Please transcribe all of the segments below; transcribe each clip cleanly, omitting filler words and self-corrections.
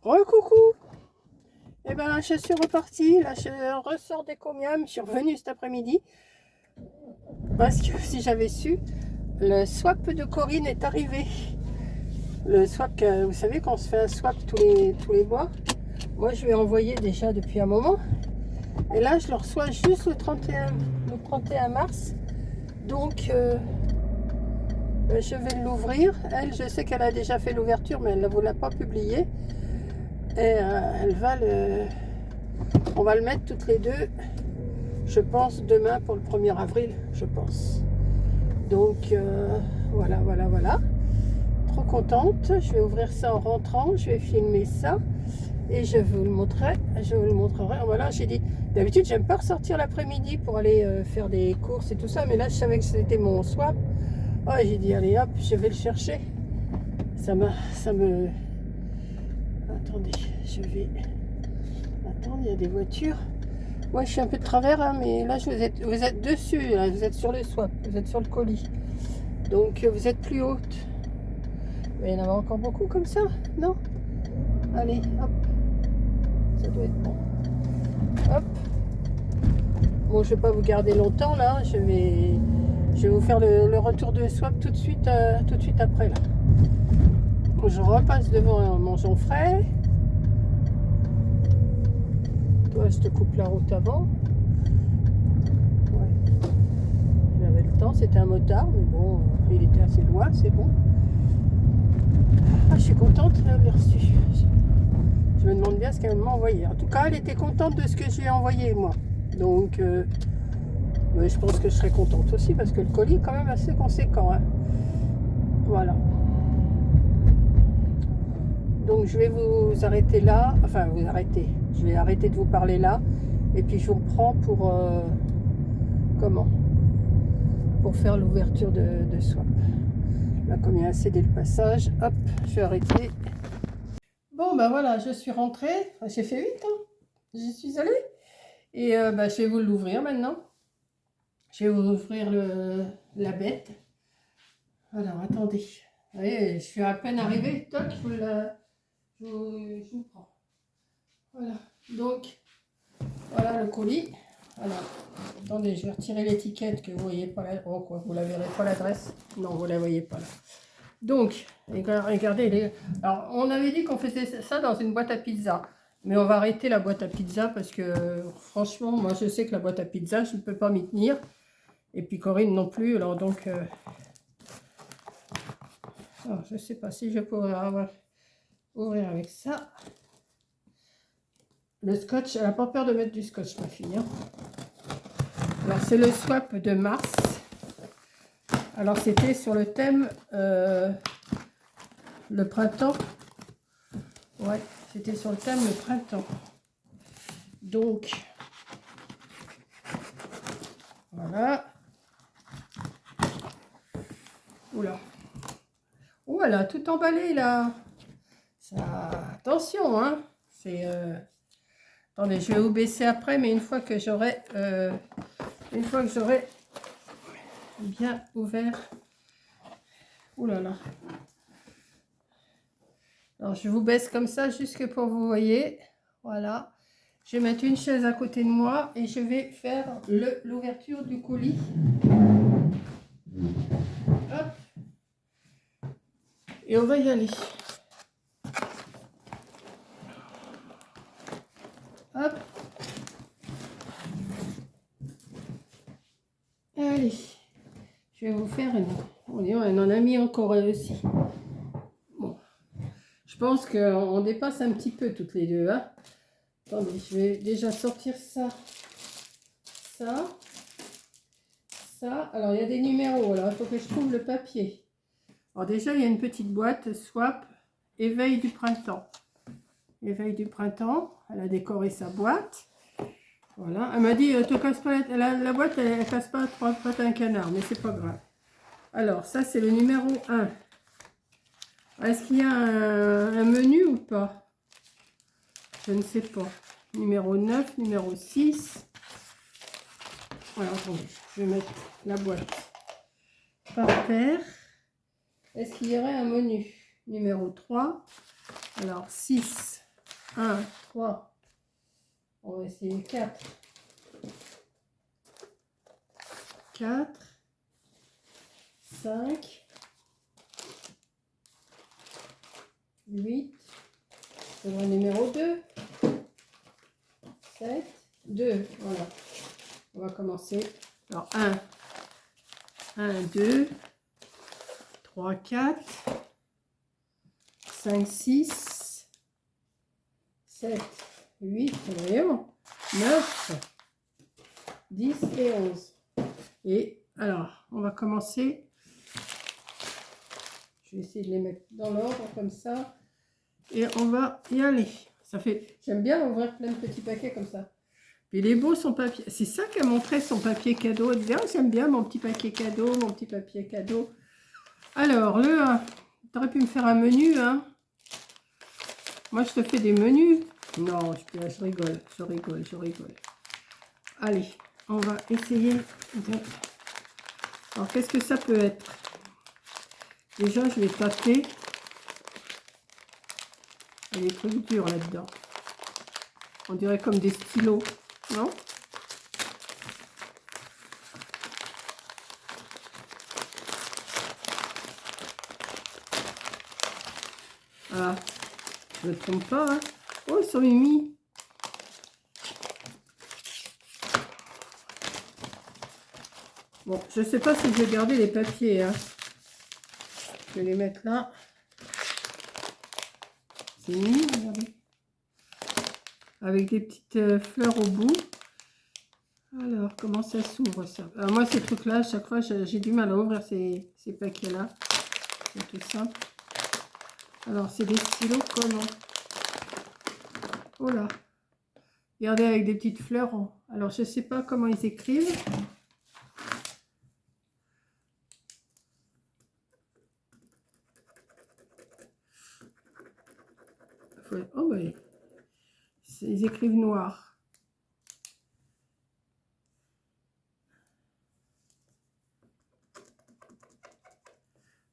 Recoucou. Eh ben, je suis repartie. Là, je ressors des comiums. Je suis revenue cet après-midi parce que si j'avais su, le swap de Corinne est arrivé. Le swap, vous savez, qu'on se fait un swap tous les mois. Moi, je lui ai envoyé déjà depuis un moment. Et là, je le reçois juste le 31 mars. Donc, je vais l'ouvrir. Elle, je sais qu'elle a déjà fait l'ouverture, mais elle ne vous l'a pas publié. Et elle va on va le mettre toutes les deux, je pense, demain pour le 1er avril, je pense. Donc, voilà. Trop contente. Je vais ouvrir ça en rentrant. Je vais filmer ça. Et je vous le montrerai. Voilà, j'ai dit, d'habitude, j'aime pas ressortir l'après-midi pour aller faire des courses et tout ça. Mais là, je savais que c'était mon swap. Oh, j'ai dit, allez hop, je vais le chercher. Ça me... Attendez, je vais... Attends, il y a des voitures. Moi, je suis un peu de travers, hein, mais là, vous êtes dessus, là, vous êtes sur le swap, vous êtes sur le colis. Donc, vous êtes plus haute. Mais il y en a encore beaucoup comme ça, non? Allez, hop. Ça doit être bon. Hop. Bon, je ne vais pas vous garder longtemps, là. Je vais vous faire le retour de swap tout de suite après, là. Je repasse devant mon frais. Toi, je te coupe la route avant. Ouais. J'avais le temps, c'était un motard, mais bon, il était assez loin, c'est bon. Ah, je suis contente de l'avoir reçu. Je me demande bien ce qu'elle m'a envoyé. En tout cas, elle était contente de ce que je lui ai envoyé, moi. Donc, je pense que je serai contente aussi, parce que le colis est quand même assez conséquent, hein. Voilà. Donc, je vais vous arrêter là. Enfin, vous arrêter. Je vais arrêter de vous parler là. Et puis, je vous reprends pour... comment? Pour faire l'ouverture de swap. Là, comme il y a cédé le passage, hop, je vais arrêter. Bon, ben voilà, je suis rentrée. Enfin, j'ai fait 8 ans. J'y suis allée. Et je vais vous l'ouvrir maintenant. Je vais vous ouvrir la bête. Alors, attendez. Vous voyez, je suis à peine arrivée. Toc, je vous prends. Voilà. Donc, voilà le colis. Alors, attendez, je vais retirer l'étiquette que vous voyez pas là. Oh, quoi, vous la verrez pas l'adresse. Non, vous la voyez pas là. Donc, regardez. Alors, on avait dit qu'on faisait ça dans une boîte à pizza. Mais on va arrêter la boîte à pizza parce que, franchement, moi, je sais que la boîte à pizza, je ne peux pas m'y tenir. Et puis Corinne non plus. Alors, donc, alors, je ne sais pas si je pourrais ouvrir avec ça. Le scotch, elle n'a pas peur de mettre du scotch, ma fille, hein. Alors, c'est le swap de mars. Alors, c'était sur le thème le printemps. Ouais, c'était sur le thème le printemps. Donc, voilà. Oula. Oh, elle a tout emballé, là. Ça, attention, hein. C'est... Attendez, je vais vous baisser après, mais une fois que j'aurai bien ouvert. Ouh là là. Alors, je vous baisse comme ça, jusque pour vous voyez. Voilà. Je vais mettre une chaise à côté de moi et je vais faire l'ouverture du colis. Hop. Et on va y aller. Hop. Allez. Je vais vous faire une... On en a mis encore aussi. Bon. Je pense qu'on dépasse un petit peu toutes les deux, hein. Attendez, je vais déjà sortir ça. Ça. Alors, il y a des numéros. Alors, il faut que je trouve le papier. Alors, déjà, il y a une petite boîte swap éveil du printemps. Éveil du printemps. Elle a décoré sa boîte. Voilà. Elle m'a dit, te casse pas la boîte, elle casse pas trois pattes à un canard, mais c'est pas grave. Alors, ça, c'est le numéro 1. Est-ce qu'il y a un menu ou pas? Je ne sais pas. Numéro 9, numéro 6. Alors, attendez, je vais mettre la boîte par terre. Est-ce qu'il y aurait un menu? Numéro 3. Alors, 6. 1, 3. On va essayer 4. 4, 5, 8, c'est le numéro 2, 7, 2, voilà. On va commencer. Alors 1, 2, 3, 4, 5, 6, 7, 8, voyons, 9, 10 et 11. Et alors, on va commencer. Je vais essayer de les mettre dans l'ordre comme ça. Et on va y aller. Ça fait. J'aime bien ouvrir plein de petits paquets comme ça. Puis il est beau son papier. C'est ça qu'elle montrait son papier cadeau. Elle disait, oh, j'aime bien mon petit papier cadeau, mon petit papier cadeau. Alors, le 1. Tu aurais pu me faire un menu, hein. Moi, je te fais des menus. Non, je rigole, je rigole, je rigole. Allez, on va essayer de... Alors, qu'est-ce que ça peut être? Déjà, je vais tâter. Il y a des trucs durs là-dedans. On dirait comme des stylos, non? Ah, je ne me trompe pas, hein. Oh, ils sont mis. Bon, je ne sais pas si je vais garder les papiers, hein. Je vais les mettre là. C'est mis, regardez. Avec des petites fleurs au bout. Alors, comment ça s'ouvre ça? Alors, moi, ces trucs-là, à chaque fois, j'ai du mal à ouvrir ces paquets-là. C'est tout simple. Alors, c'est des stylos comment? Oh là! Regardez, avec des petites fleurs. Alors, je ne sais pas comment ils écrivent. Oh, oui. Ils écrivent noir.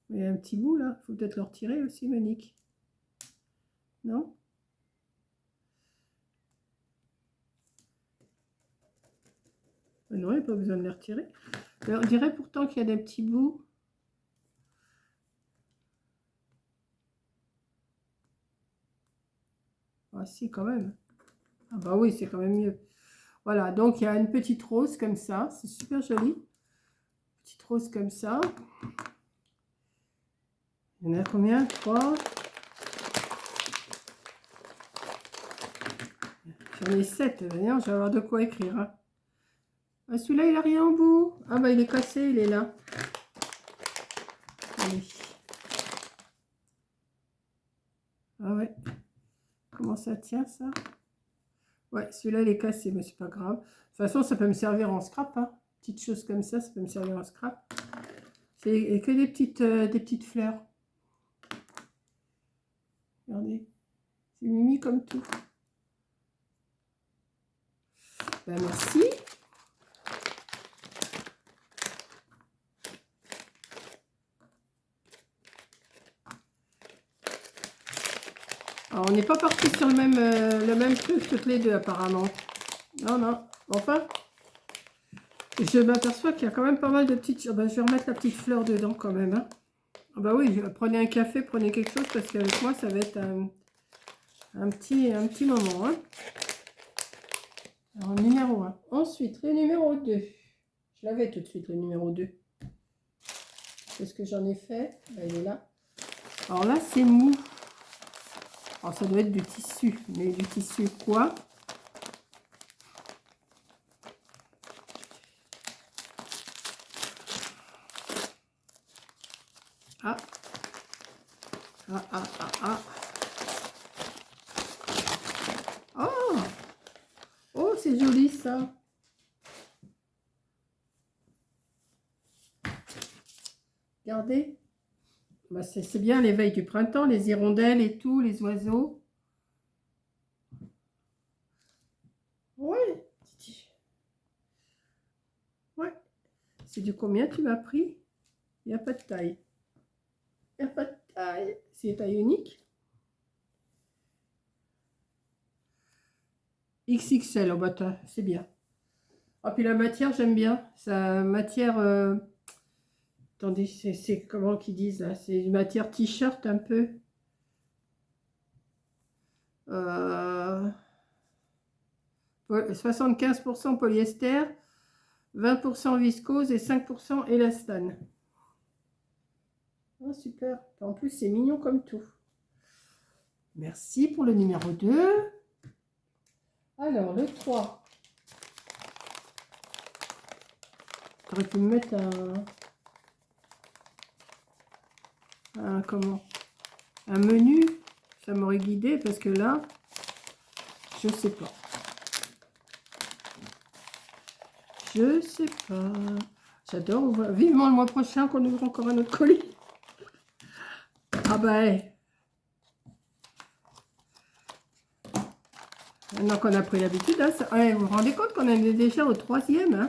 Il y a un petit bout là. Il faut peut-être le retirer aussi, Monique. Non? Non, il n'y a pas besoin de les retirer. Alors, on dirait pourtant qu'il y a des petits bouts. Ah si, quand même. Ah bah oui, c'est quand même mieux. Voilà, donc il y a une petite rose comme ça. C'est super joli. Petite rose comme ça. Il y en a combien? 3. J'en ai 7. D'ailleurs, je vais avoir de quoi écrire. Hein. Ah, celui-là, il n'a rien au bout. Ah bah il est cassé, il est là. Allez. Ah ouais. Comment ça tient ça? Ouais, celui-là il est cassé, mais c'est pas grave. De toute façon, ça peut me servir en scrap. Hein. Petite chose comme ça peut me servir en scrap. C'est que des petites fleurs. Regardez. C'est mimi comme tout. Ben, merci. Alors, on n'est pas parti sur le même truc toutes les deux apparemment. Non, non. Enfin, je m'aperçois qu'il y a quand même pas mal de petites... Ben, je vais remettre la petite fleur dedans quand même. Hein. Ah bah oui, prenez un café, prenez quelque chose parce qu'avec moi, ça va être un petit moment. Hein. Alors, numéro 1. Ensuite, le numéro 2. Je l'avais tout de suite, le numéro 2. Qu'est-ce que j'en ai fait? Ben, il est là. Alors là, c'est mou. Alors, ça doit être du tissu. Mais du tissu quoi? Ah. Ah, ah, ah, ah. Oh! Oh, c'est joli, ça. Regardez. Bah, c'est bien l'éveil du printemps, les hirondelles et tout, les oiseaux. Ouais. Ouais. C'est du combien tu m'as pris? Il n'y a pas de taille. Il n'y a pas de taille. C'est taille unique. XXL, oh bah c'est bien. Ah, puis la matière, j'aime bien. Sa matière, attendez, c'est comment qu'ils disent là? C'est une matière t-shirt un peu. Euh, 75% polyester, 20% viscose et 5% élastane. Oh, super. En plus, c'est mignon comme tout. Merci pour le numéro 2. Alors, le 3. J'aurais pu me mettre comment? Un menu. Ça m'aurait guidé parce que là, je sais pas. Je sais pas. J'adore. Vivement le mois prochain qu'on ouvre encore un autre colis. Ah bah, hey. Maintenant qu'on a pris l'habitude, hein, ouais, vous vous rendez compte qu'on est déjà au 3e, hein?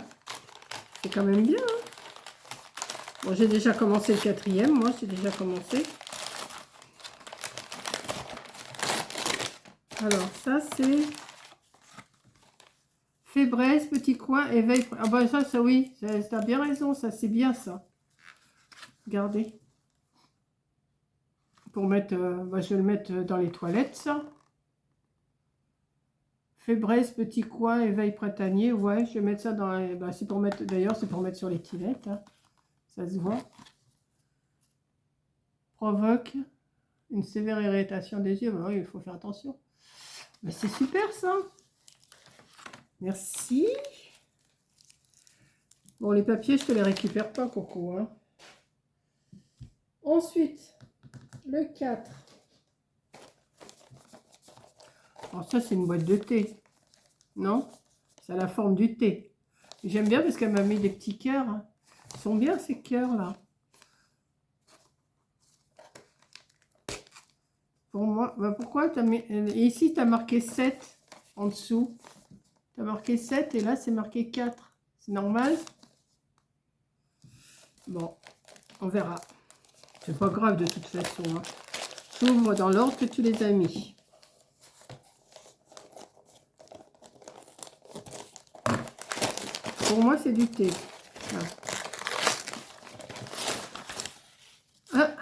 C'est quand même bien. Hein? Bon, j'ai déjà commencé le 4e, moi j'ai déjà commencé. Alors ça c'est Fébraise, petit coin, éveil. Ah bah ça oui, t'as bien raison, ça c'est bien ça. Regardez. Pour mettre, bah, je vais le mettre dans les toilettes ça. Fébraise, petit coin, éveil printanier. Ouais, je vais mettre ça dans les... Bah, c'est pour mettre, d'ailleurs, c'est pour mettre sur les tilettes. Hein. Ça se voit. Provoque une sévère irritation des yeux. Bah, oui, il faut faire attention. Mais c'est super ça. Merci. Bon, les papiers, je te les récupère pas, Coco. Hein. Ensuite, le 4. Alors ça, c'est une boîte de thé. Non? Ça a la forme du thé. J'aime bien parce qu'elle m'a mis des petits cœurs. Ils sont bien ces cœurs-là. Pour moi, bah pourquoi tu as mis... Ici, tu as marqué 7 en dessous. Tu as marqué 7 et là, c'est marqué 4. C'est normal? Bon, on verra. C'est pas grave de toute façon. Hein. J'ouvre dans l'ordre que tu les as mis. Pour moi, c'est du thé. Ah.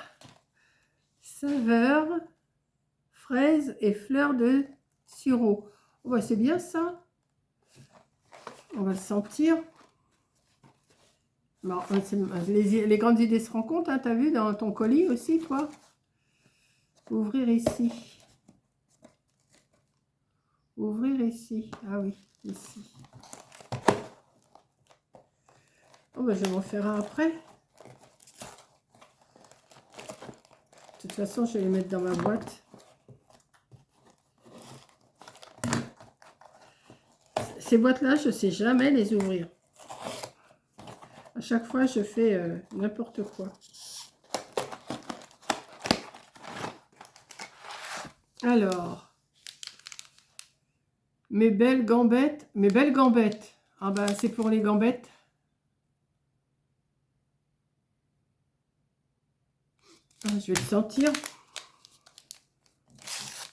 Saveur, fraise et fleurs de sureau. Oh, bah, c'est bien ça. On va le sentir. Bon, les grandes idées se rencontrent, hein, tu as vu dans ton colis aussi, toi. Ouvrir ici. Ouvrir ici. Ah oui, ici. Oh, bah, je vais m'en faire un après. De toute façon, je vais les mettre dans ma boîte. Ces boîtes-là, je ne sais jamais les ouvrir. À chaque fois, je fais n'importe quoi. Alors, mes belles gambettes. Mes belles gambettes. Ah ben, c'est pour les gambettes. Ah, je vais le sentir.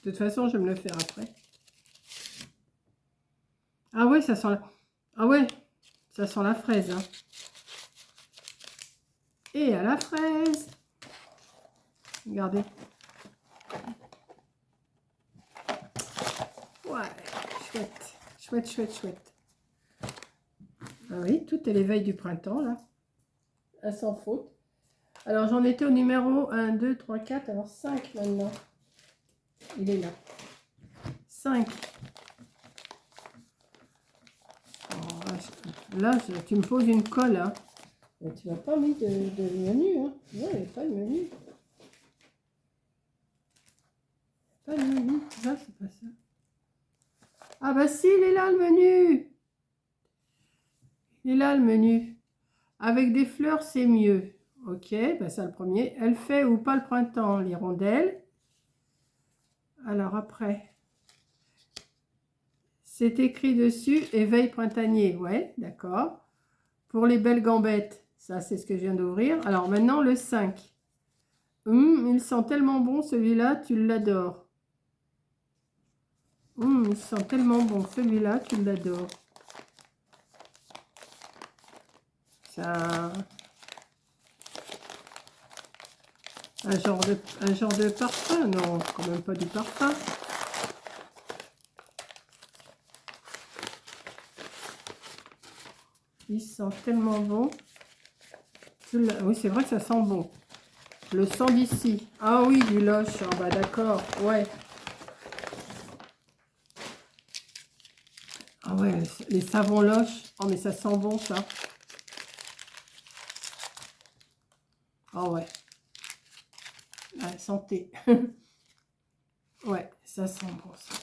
De toute façon, je vais me le faire après. Ah ouais, ça sent la... Ah ouais, ça sent la fraise. Hein. Et à la fraise. Regardez. Ouais, chouette. Chouette, chouette, chouette. Ah oui, tout est l'éveil du printemps, là. À sans faute. Alors, j'en étais au numéro 1, 2, 3, 4. Alors, 5 maintenant. Il est là. 5. Là, tu me poses une colle. Hein. Tu m'as pas mis de menu. Hein. Non, il n'y a pas de menu. Pas de menu. Là, c'est pas ça. Ah bah si, il est là le menu. Il est là le menu. Avec des fleurs, c'est mieux. Ok, bah ça le premier. Elle fait ou pas le printemps, l'hirondelle. Alors après, c'est écrit dessus, éveil printanier. Ouais, d'accord. Pour les belles gambettes, ça c'est ce que je viens d'ouvrir. Alors maintenant le 5. Il sent tellement bon celui-là, tu l'adores. Il sent tellement bon. Celui-là, tu l'adores. Ça... Un genre de parfum? Non, quand même pas du parfum. Il sent tellement bon. Oui, c'est vrai que ça sent bon. Je le sens d'ici. Ah oui, du Lush. Ah bah d'accord, ouais. Ah ouais, les savons Lush. Oh mais ça sent bon ça. Ah ouais. Ah, santé. Ouais, ça sent bon ça.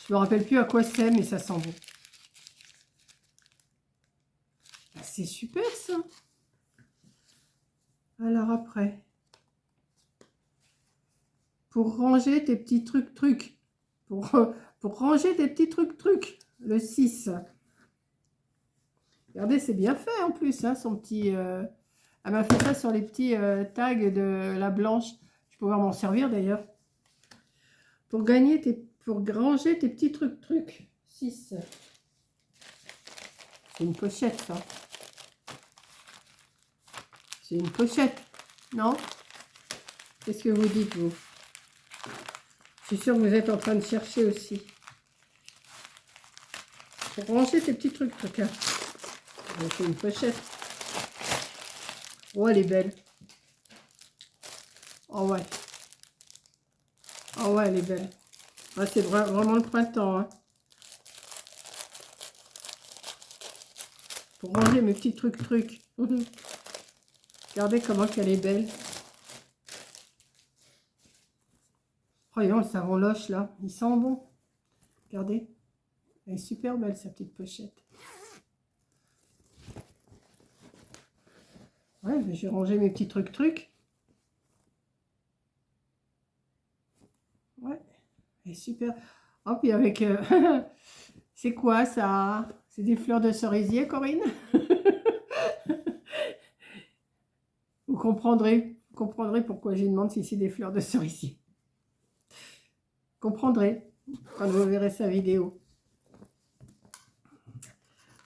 Je me rappelle plus à quoi c'est, mais ça sent bon. Ah, c'est super ça. Alors après, pour ranger tes petits trucs. Pour ranger tes petits trucs. Le 6. Regardez, c'est bien fait en plus, hein, son petit... Elle m'a fait ça sur les petits tags de la blanche. Je pourrais m'en servir d'ailleurs. Pour ranger tes petits trucs. 6. C'est une pochette, ça. C'est une pochette, non? Qu'est-ce que vous dites, vous? Je suis sûre que vous êtes en train de chercher aussi. Pour ranger tes petits trucs, hein. C'est une pochette. Oh, elle est belle. Oh ouais. Oh ouais, elle est belle. Ah, c'est vraiment le printemps, hein. Pour ranger mes petits trucs. Regardez comment qu'elle est belle. Voyons, le savon Lush, là. Il sent bon. Regardez. Elle est super belle, sa petite pochette. Ouais, mais je vais ranger mes petits trucs. Ouais, elle est super. Oh, puis avec... c'est quoi, ça? C'est des fleurs de cerisier, Corinne? Vous comprendrez pourquoi je demande si c'est des fleurs de cerisier. Comprendrez quand vous verrez sa vidéo.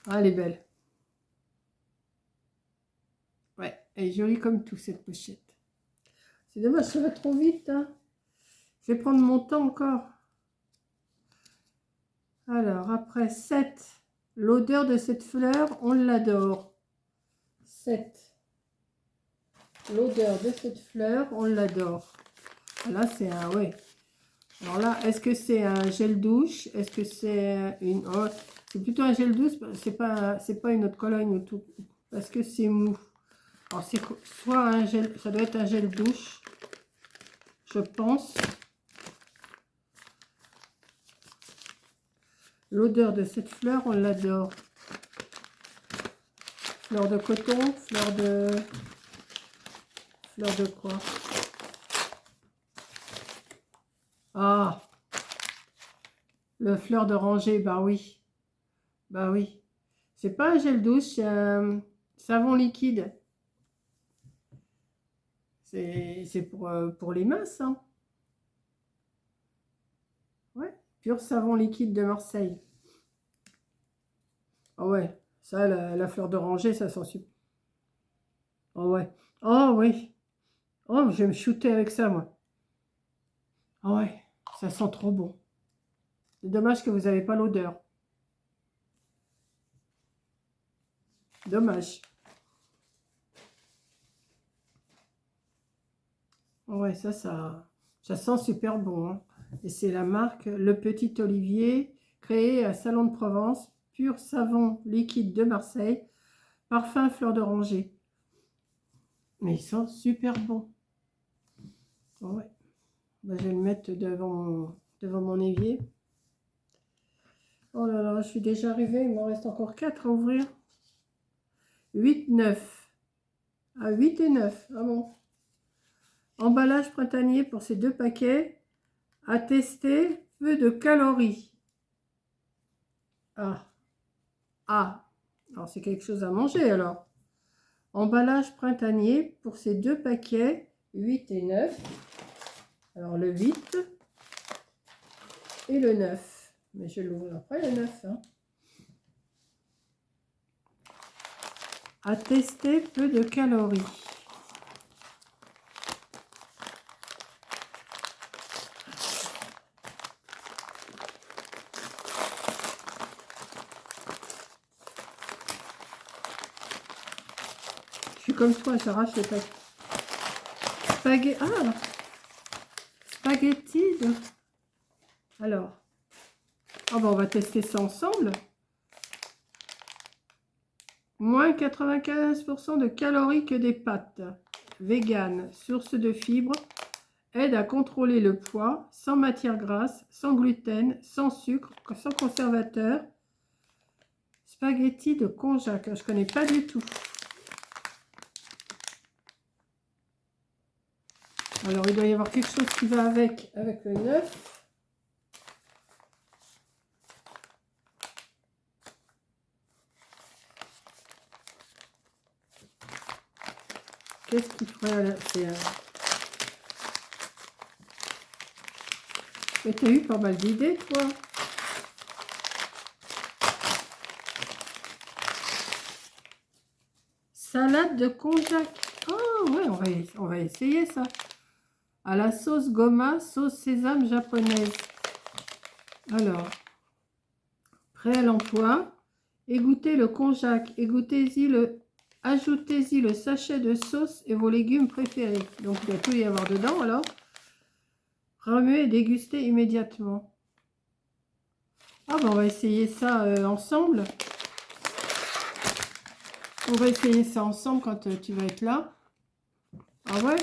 Ah, elle est belle. Ouais, elle est jolie comme tout, cette pochette. C'est dommage, ça va trop vite, hein. Je vais prendre mon temps encore. Alors, après 7. L'odeur de cette fleur, on l'adore. 7. L'odeur de cette fleur, on l'adore. Là, c'est un... Ouais. Alors là, est-ce que c'est un gel douche? Est-ce que c'est une... Oh, c'est plutôt un gel douche. C'est pas une autre cologne ou tout. Parce que c'est mou. Alors, c'est soit un gel... Ça doit être un gel douche. Je pense. L'odeur de cette fleur, on l'adore. Fleur de coton, fleur de quoi? Ah, le fleur d'oranger, bah oui. Bah oui. C'est pas un gel douche, c'est un savon liquide. C'est pour les masses, hein. Ouais, pur savon liquide de Marseille. Ah ouais, ça, la fleur d'oranger, ça sent super. Oh ouais. Oh oui. Oh, je vais me shooter avec ça, moi. Ah ouais, ça sent trop bon. C'est dommage que vous n'avez pas l'odeur. Dommage. Ouais, ça sent super bon, hein. Et c'est la marque Le Petit Olivier, créé à Salon de Provence, pur savon liquide de Marseille, parfum fleur d'oranger. Mais il sent super bon. Ouais. Bah, je vais le mettre devant mon évier. Oh là là, je suis déjà arrivée, il m'en reste encore 4 à ouvrir. 8, 9. Ah, 8 et 9. Ah bon. Emballage printanier pour ces 2 paquets. À tester, peu de calories. Ah. Ah. Alors c'est quelque chose à manger alors. Emballage printanier pour ces 2 paquets. 8 et 9. Alors le 8. et le 9. Mais je l'ouvre après le 9. Hein. À tester, peu de calories. Je suis comme toi, j'arrache les paquets. Spaghetti de... Alors, on va tester ça ensemble. Moins 95% de calories que des pâtes. Vegan, source de fibres, aide à contrôler le poids, sans matière grasse, sans gluten, sans sucre, sans conservateur. Spaghetti de konjac, je connais pas du tout. Alors, il doit y avoir quelque chose qui va avec le 9. Qu'est-ce qu'il ferait là? Mais t'as eu pas mal d'idées, toi. Salade de konjac. Oh, ouais, on va essayer ça. À la sauce goma, sauce sésame japonaise. Alors, prêt à l'emploi. Égouttez le konjac. Ajoutez-y le sachet de sauce et vos légumes préférés. Donc, il va tout y avoir dedans, alors. Remuez et dégustez immédiatement. Ah, ben, on va essayer ça ensemble. On va essayer ça ensemble quand tu vas être là. Ah ouais?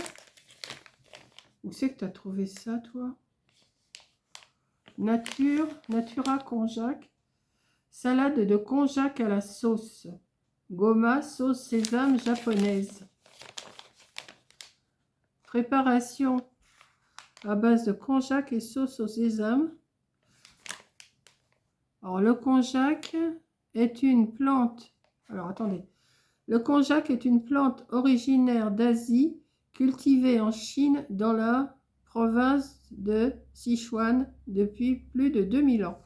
Où c'est que tu as trouvé ça, toi? Natura konjac. Salade de konjac à la sauce. Goma, sauce sésame japonaise. Préparation à base de konjac et sauce au sésame. Alors, le konjac est une plante... Alors, attendez. Le konjac est une plante originaire d'Asie, cultivée en Chine dans la province de Sichuan depuis plus de 2000 ans.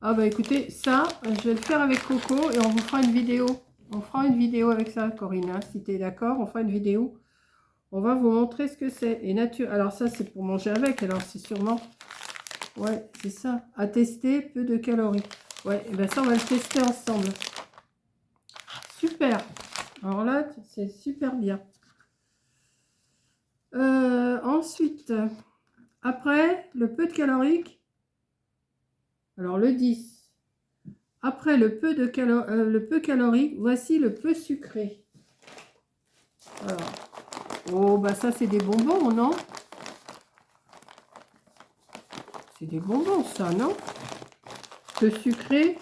Ah bah écoutez, ça, je vais le faire avec Coco et on vous fera une vidéo. On fera une vidéo avec ça, Corinne, hein, si tu es d'accord, on fera une vidéo. On va vous montrer ce que c'est. Et nature. Alors ça, c'est pour manger avec, alors c'est sûrement... Ouais, c'est ça. À tester, peu de calories. Ouais, et bien ça, on va le tester ensemble. Super. Alors là, c'est super bien. Ensuite, après le peu de calorique, alors le 10. Après le peu calorique, voici le peu sucré. Alors, oh, bah ça, c'est des bonbons, non? C'est des bonbons, ça, non? Peu sucré.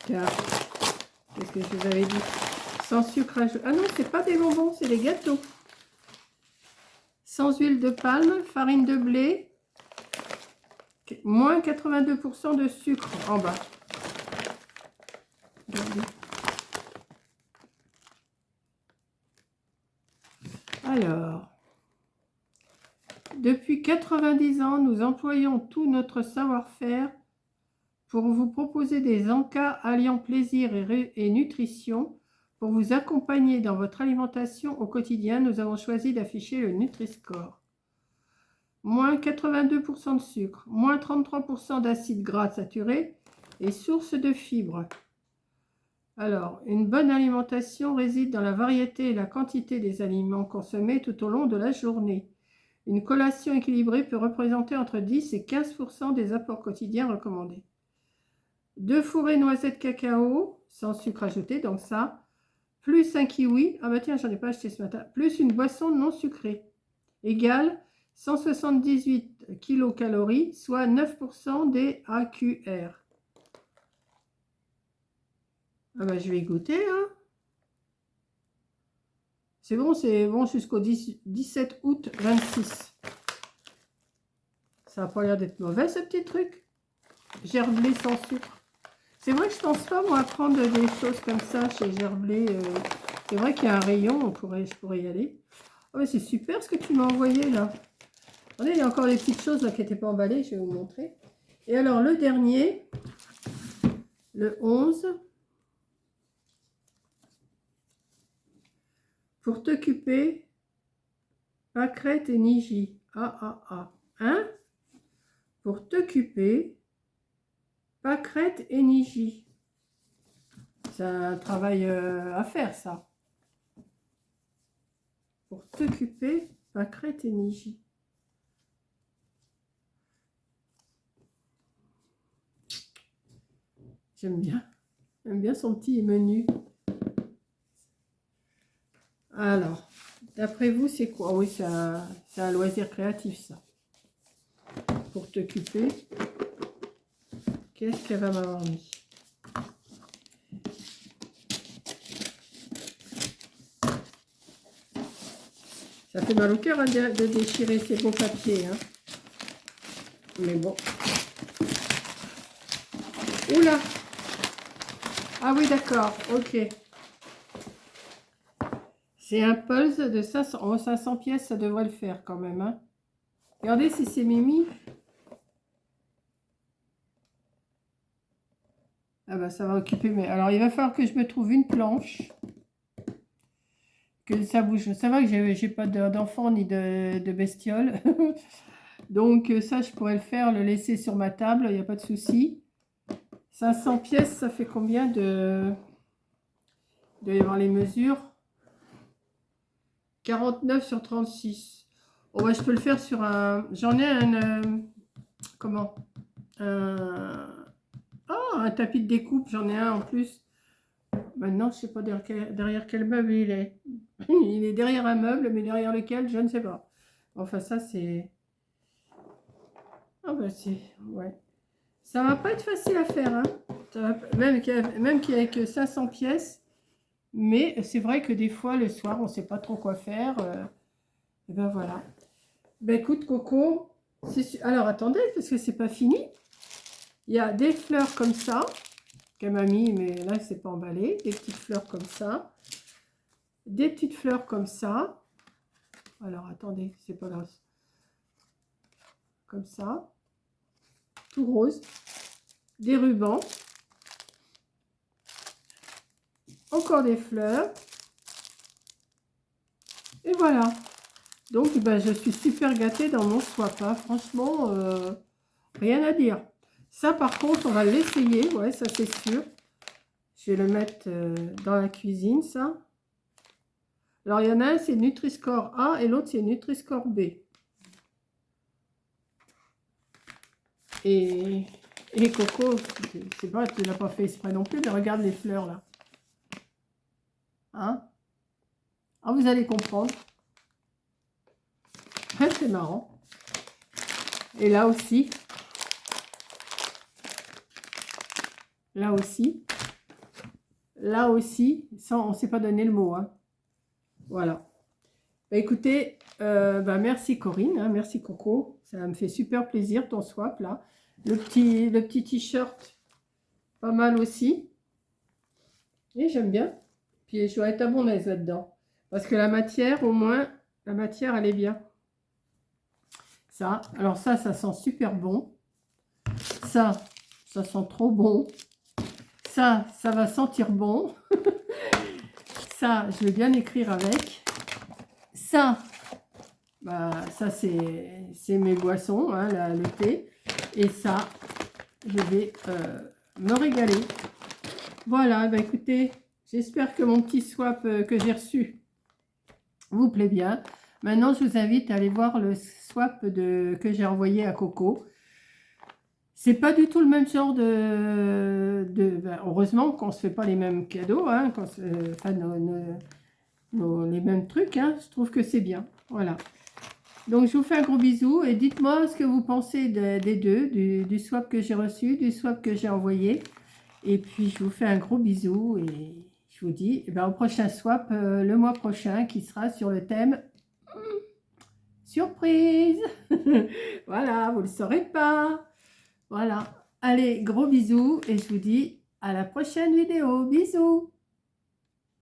Qu'est-ce que je vous avais dit? Sans sucre ajouté. Ah non, c'est pas des bonbons, c'est des gâteaux. Sans huile de palme, farine de blé, moins 82% de sucre en bas. Regardez. Alors, depuis 90 ans, nous employons tout notre savoir-faire pour vous proposer des encas alliant plaisir et nutrition. Pour vous accompagner dans votre alimentation au quotidien, nous avons choisi d'afficher le Nutri-Score. Moins 82% de sucre, moins 33% d'acides gras saturés et source de fibres. Alors, une bonne alimentation réside dans la variété et la quantité des aliments consommés tout au long de la journée. Une collation équilibrée peut représenter entre 10 et 15% des apports quotidiens recommandés. 2 fourrés noisettes cacao, sans sucre ajouté, donc ça, plus un kiwi, ah bah tiens, j'en ai pas acheté ce matin, plus une boisson non sucrée, égale 178 kilocalories, soit 9% des AQR. Ah bah je vais y goûter, hein. C'est bon jusqu'au 17 août 26. Ça n'a pas l'air d'être mauvais, ce petit truc. Gerblé sans sucre. C'est vrai que je pense pas, moi, à prendre des choses comme ça chez Gerblé. C'est vrai qu'il y a un rayon, je pourrais y aller. Oh, mais c'est super ce que tu m'as envoyé là. Regardez, il y a encore des petites choses là qui n'étaient pas emballées, je vais vous montrer. Et alors le dernier, le 11, pour t'occuper, pâquerette et Niji. Hein? Pour t'occuper, pâquerette et Niji. C'est un travail à faire ça. Pour t'occuper, pâquerette et Niji. J'aime bien. J'aime bien son petit menu. Alors, d'après vous, c'est quoi? Oui, c'est un loisir créatif, ça. Pour t'occuper. Qu'est-ce qu'elle va m'avoir mis? Ça fait mal au cœur hein, de déchirer ces beaux papiers. Hein. Mais bon. Oula! Ah oui, d'accord. Ok. C'est un pulse de 500. Oh, 500 pièces, ça devrait le faire quand même. Hein. Regardez si c'est Mimi. Ah bah ça va occuper. Mais alors, il va falloir que je me trouve une planche. Que ça bouge. Ça va que j'ai pas d'enfant ni de bestiole. Donc ça, je pourrais le faire, le laisser sur ma table. Il n'y a pas de souci. 500 pièces, ça fait combien de... Il doit y avoir les mesures. 49 sur 36. Oh, ouais, je peux le faire sur un... J'en ai un... comment un tapis de découpe. J'en ai un en plus. Maintenant, je ne sais pas derrière quel meuble il est. Il est derrière un meuble, mais derrière lequel, je ne sais pas. Enfin, ça, c'est... Ah, bah, c'est... Ouais. Ça va pas être facile à faire. Hein. Même qu'il n'y ait que 500 pièces. Mais c'est vrai que des fois, le soir, on ne sait pas trop quoi faire. Et ben voilà. Ben écoute, Coco. Alors, attendez, parce que c'est pas fini. Il y a des fleurs comme ça. Qu'elle m'a mis, mais là, c'est pas emballé. Des petites fleurs comme ça. Des petites fleurs comme ça. Alors, attendez, c'est pas grave. Comme ça. Tout rose. Des rubans. Encore des fleurs. Et voilà. Donc, ben, je suis super gâtée dans mon swap. Hein. Franchement, rien à dire. Ça, par contre, on va l'essayer. Ouais, ça, c'est sûr. Je vais le mettre dans la cuisine, ça. Alors, il y en a un, c'est Nutri-Score A et l'autre, c'est Nutri-Score B. Et Coco, c'est pas, tu l'as pas fait exprès non plus, mais regarde les fleurs, là. Hein? Ah, vous allez comprendre. C'est marrant. Et là aussi. Là aussi. Là aussi. Ça, on ne s'est pas donné le mot. Hein. Voilà. Bah, écoutez, merci Corinne. Hein, merci Coco. Ça me fait super plaisir ton swap là. Le petit t-shirt, pas mal aussi. Et j'aime bien. Puis je vais être abonnaise là-dedans. Parce que la matière, au moins, la matière, elle est bien. Ça, alors ça sent super bon. Ça sent trop bon. Ça va sentir bon. Ça, je vais bien écrire avec. Ça, bah, ça c'est mes boissons, hein, le thé. Et ça, je vais me régaler. Voilà, bah écoutez, j'espère que mon petit swap que j'ai reçu vous plaît bien. Maintenant, je vous invite à aller voir le swap que j'ai envoyé à Coco. C'est pas du tout le même genre ben, heureusement qu'on se fait pas les mêmes cadeaux, hein, enfin, les mêmes trucs. Hein, je trouve que c'est bien. Voilà. Donc, je vous fais un gros bisou et dites-moi ce que vous pensez des deux, du swap que j'ai reçu, du swap que j'ai envoyé. Et puis, je vous fais un gros bisou et je vous dis au prochain swap le mois prochain qui sera sur le thème surprise. Voilà, vous ne le saurez pas. Voilà. Allez, gros bisous et je vous dis à la prochaine vidéo. Bisous.